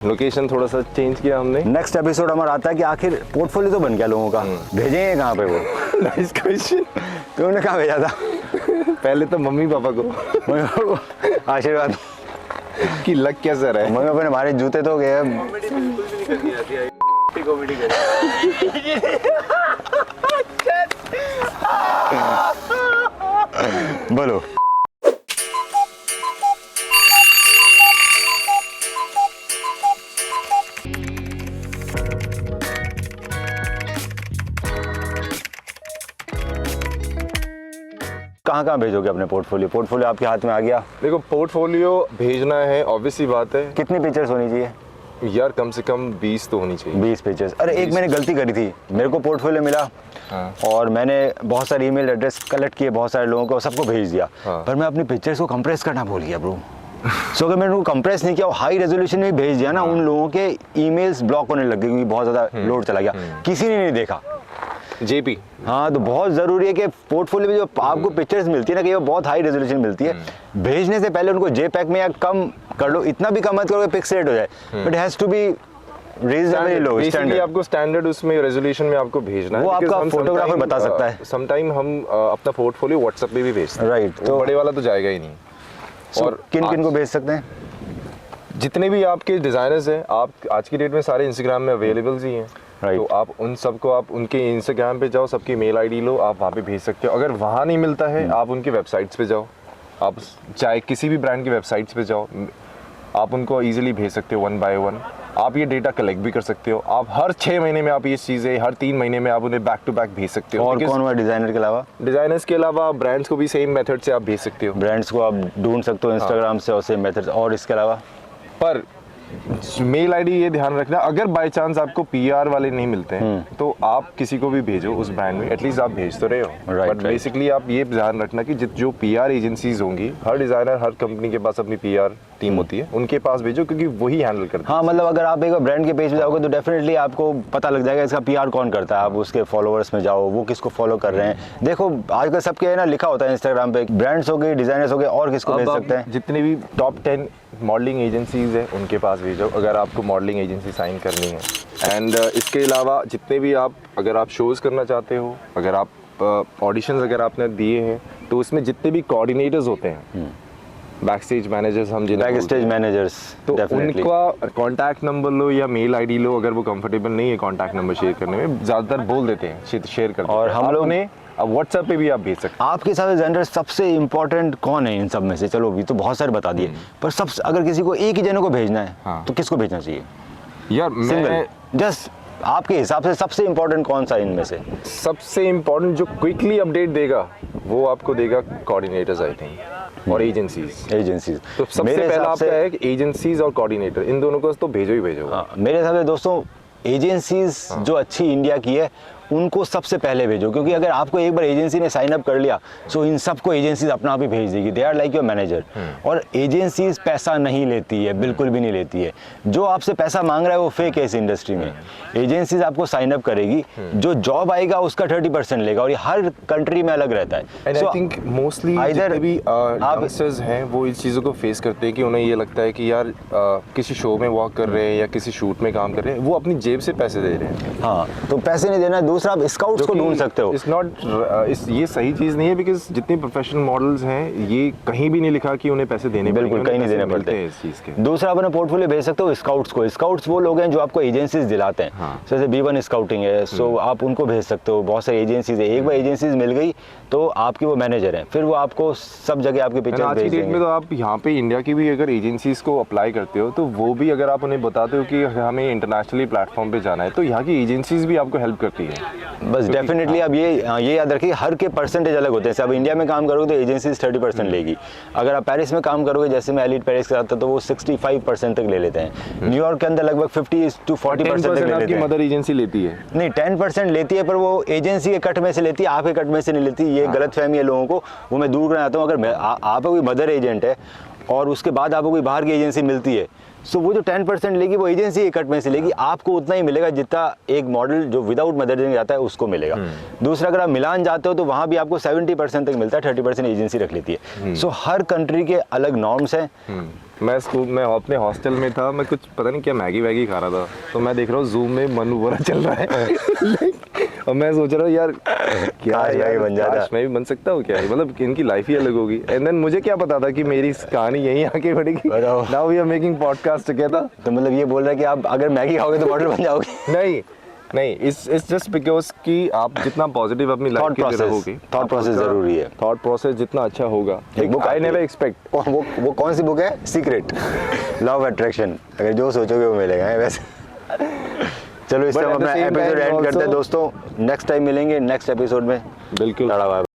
Location थोड़ा सा change किया हमने। नेक्स्ट एपिसोड हमारा आता है कि आखिर पोर्टफोलियो तो बन गया लोगों का, भेजेंगे कहाँ पे वो? Nice question. तुमने कहाँ भेजा था? पहले तो मम्मी पापा को आशीर्वाद कि लग कैसा रहा है। मम्मी पापा ने हमारे जूते तो गए। बोलो। कहाँ कहाँ भेजोगे अपने पोर्टफोलियो? पोर्टफोलियो आपके हाथ में आ गया। देखो पोर्टफोलियो भेजना है, ऑब्वियसली बात है। कितनी पिक्चर्स होनी चाहिए यार? कम से कम 20 तो होनी चाहिए। 20 पिक्चर्स। अरे एक मैंने गलती करी थी, मेरे को पोर्टफोलियो मिला। हाँ। और मैंने बहुत सारे ईमेल एड्रेस कलेक्ट किए, बहुत सारे लोगों को, सबको भेज दिया। हाँ। पर मैं अपनी पिक्चर्स को कंप्रेस करना भूल गया ब्रो। सो अगर मैंने उनको कंप्रेस नहीं किया और हाई रेजोल्यूशन में भेज दिया ना, उन लोगों के ईमेल्स ब्लॉक होने लग गए क्योंकि बहुत ज़्यादा लोड चला गया, किसी ने नहीं देखा। जेपी। हाँ, तो बहुत ज़रूरी है कि पोर्टफोलियो में जो आपको पिक्चर्स मिलती है ना, कि वो बहुत हाई रेजोल्यूशन मिलती है, भेजने से पहले उनको जेपैक में या कम कर लो, इतना भी कम मत करो कि पिक्सेलेट हो जाए, but has to be reasonably low standard. आपको स्टैंडर्ड उसमें रेजोल्यूशन में आपको भेजना है, वो आपका फोटोग्राफर बता सकता है। समटाइम हम अपना पोर्टफोलियो व्हाट्सएप पे भी भेजते हैं। राइट, तो बड़े वाला तो जाएगा ही नहीं। और किन किन को भेज सकते हैं? जितने भी आपके डिजाइनर्स हैं, आप आज की डेट में सारे इंस्टाग्राम में अवेलेबल ही हैं। तो आप उन सबको, आप उनके इंस्टाग्राम पे जाओ, सबकी मेल आईडी लो, आप वहाँ पे भेज सकते हो। अगर वहाँ नहीं मिलता है, आप उनकी वेबसाइट्स पे जाओ, आप चाहे किसी भी ब्रांड की वेबसाइट्स पे जाओ, आप उनको इजीली भेज सकते हो 1 बाय 1। आप ये डेटा कलेक्ट भी कर सकते हो। आप हर 6 महीने में आप ये चीज़ें, हर 3 महीने में आप उन्हें बैक टू बैक भेज सकते हो। और कौन हुआ डिजाइनर के अलावा? डिजाइनर्स के अलावा ब्रांड्स को भी सेम मेथड से आप भेज सकते हो। ब्रांड्स को आप ढूंढ सकते हो इंस्टाग्राम से और सेम मेथड। और इसके अलावा पर मेल आईडी ये ध्यान रखना, अगर बाय चांस आपको पीआर वाले नहीं मिलते हैं तो आप किसी को भी भेजो उस ब्रांड में, एटलीस्ट आप भेज तो रहे हो। बट बेसिकली आप ये ध्यान रखना कि जो पीआर एजेंसीज होंगी, हर डिजाइनर, हर कंपनी के पास अपनी पीआर टीम होती है, उनके पास भेजो क्योंकि वही हैंडल करते हैं। हाँ, मतलब अगर आप एक ब्रांड के पेज पे जाओगे तो डेफिनेटली आपको पता लग जाएगा इसका पीआर कौन करता है। आप उसके फॉलोअर्स में जाओ, वो किसको फॉलो कर रहे हैं। देखो आजकल सबके है ना लिखा होता है इंस्टाग्राम पे, ब्रांड्स हो गए, डिजाइनर्स हो गए, और किसको भेज सकते हैं? जितने भी टॉप 10 मॉडलिंग एजेंसीज है उनके पास भेजो, अगर आपको मॉडलिंग एजेंसी साइन करनी है। एंड इसके अलावा जितने भी आप, अगर आप शोज़ करना चाहते हो, अगर आप ऑडिशंस अगर आपने दिए हैं, तो उसमें जितने भी कोऑर्डिनेटर्स होते हैं, बैक स्टेज मैनेजर्स, हम जिन्हें बैक स्टेज मैनेजर्स, तो उनका कॉन्टैक्ट नंबर लो या मेल आईडी लो। अगर वो कंफर्टेबल नहीं है कॉन्टैक्ट नंबर शेयर करने में, ज़्यादातर बोल देते हैं शेयर करते हैं। और हम लोग ने व्हाट्सएप पे भी आप भेज सकते हैं। आपके हिसाब से जेंडर सबसे इम्पोर्टेंट कौन है इन सब में से? चलो अभी तो बहुत सारे बता दिए, पर सब अगर किसी को एक ही जने को भेजना है तो किसको भेजना चाहिए? यार मैं जस्ट आपके हिसाब से सबसे इम्पोर्टेंट कौन सा इनमें से? सबसे इम्पोर्टेंट जो क्विकली अपडेट देगा वो आपको देगा कोऑर्डिनेटर्स, आई थिंक, और एजेंसीज। तो सबसे पहला आपका है कि एजेंसीज और कोऑर्डिनेटर, इन दोनों को तो भेजो ही भेजो। मेरे हिसाब से दोस्तों एजेंसीज जो अच्छी इंडिया की है उनको सबसे पहले भेजो, क्योंकि अगर आपको एक बार एजेंसी ने साइन अप कर लिया तो इन सबको एजेंसीज अपना आप ही भेज देगी। They are like your manager. और एजेंसीज पैसा नहीं लेती है, बिल्कुल भी नहीं लेती है। जो आपसे पैसा मांग रहा है वो फेक है इस इंडस्ट्री में। एजेंसीज आपको साइन अप करेगी, जो जॉब आएगा उसका 30% लेगा, और ये हर कंट्री में अलग रहता है। आई थिंक मोस्टली जितने भी यंगस्टर्स हैं वो इस चीज़ों को फेस करते हैं कि उन्हें ये लगता है कि यार किसी शो में वॉक कर रहे हैं या किसी शूट में काम कर रहे हैं, वो अपनी जेब से पैसे दे रहे हैं। हाँ, तो पैसे नहीं देना। दूसरा, आप स्काउट्स को ढूंढ सकते हो। इट्स नॉट, ये सही चीज़ नहीं है, बिकॉज जितने प्रोफेशनल मॉडल्स हैं ये कहीं भी नहीं लिखा कि उन्हें पैसे देने, बिल्कुल कहीं नहीं देने पड़ते हैं इस चीज़ के। दूसरा, अपना पोर्टफोलियो भेज सकते हो स्काउट्स को। स्काउट्स वो लोग हैं जो आपको एजेंसीज दिलाते हैं। जैसे B1 स्काउटिंग है, सो आप उनको भेज सकते हो। बहुत सारी एजेंसीज है, एक बार एजेंसीज मिल गई तो आपकी वो मैनेजर हैं, फिर वो आपको सब जगह आपके पिक्चर भेज देंगे। आज की डेट में तो आप यहाँ पे इंडिया की भी अगर एजेंसीज को अप्लाई करते हो तो वो भी, अगर आप उन्हें बताते हो कि हमें इंटरनेशनली प्लेटफॉर्म पे जाना है, तो यहाँ की एजेंसीज भी आपको हेल्प करती है। बस डेफिनेटली आप ये याद रखिए, हर के परसेंटेज अलग होते हैं। जैसे आप इंडिया में काम करोगे तो एजेंसीज 30% लेगी। अगर आप पेरिस में काम करोगे, जैसे मैं एलीट पेरिस के साथ था, तो वो 65% तक ले लेते हैं। न्यूयॉर्क के अंदर लगभग 50 to 40% तक ले लेते हैं। मदर एजेंसी लेती है? नहीं, 10% लेती है, पर वो एजेंसी के कट में से लेती है, आपके कट में से नहीं लेती। ये गलतफहमी है लोगों को, वो मैं दूर करना चाहता हूँ। अगर आप कोई मदर एजेंट है और उसके बाद आपको कोई बाहर की एजेंसी मिलती है, सो वो जो 10% लेगी वो एजेंसी के कट में से लेगी। आपको उतना ही मिलेगा जितना एक मॉडल जो विदाउट मदर एजेंसी जाता है उसको मिलेगा। दूसरा, अगर आप मिलान जाते हो तो वहाँ भी आपको 70% तक मिलता है, 30% एजेंसी रख लेती है। सो हर कंट्री के अलग नॉर्म्स हैं। मैं अपने हॉस्टल में था, मैं कुछ पता नहीं क्या मैगी वैगी खा रहा था, तो मैं देख रहा हूँ जूम में मनु बोरा चल रहा है और मैं सोच रहा हूँ यार क्या काश यार, बन जाता। काश मैं भी बन सकता हूँ क्या, मतलब इनकी लाइफ ही अलग होगी। एंड देन मुझे क्या पता था कि मेरी कहानी यहीं आके बढ़ेगी। बताओ। Now we are making podcast together. तो मतलब ये बोल रहा है कि आप अगर मैगी खाओगे तो मॉडल बन जाओगे। नहीं नहीं, इट्स जस्ट बिकॉज कि आप जितना पॉजिटिव अपनी लाइफ के लिए रहोगे, थॉट प्रोसेस जरूरी है। थॉट प्रोसेस जितना अच्छा होगा। एक बुक आई नेवर एक्सपेक्ट। वो कौन सी बुक है? Secret, law of attraction. अगर जो सोचोगे वो मिलेगा है वैसे। चलो इस But टाइम at the अपना same एपिसोड time एंड करते हैं also- दोस्तों। नेक्स्ट टाइम मिलेंगे नेक्स्ट एपिसोड में। बिल्कुल। Tata bye.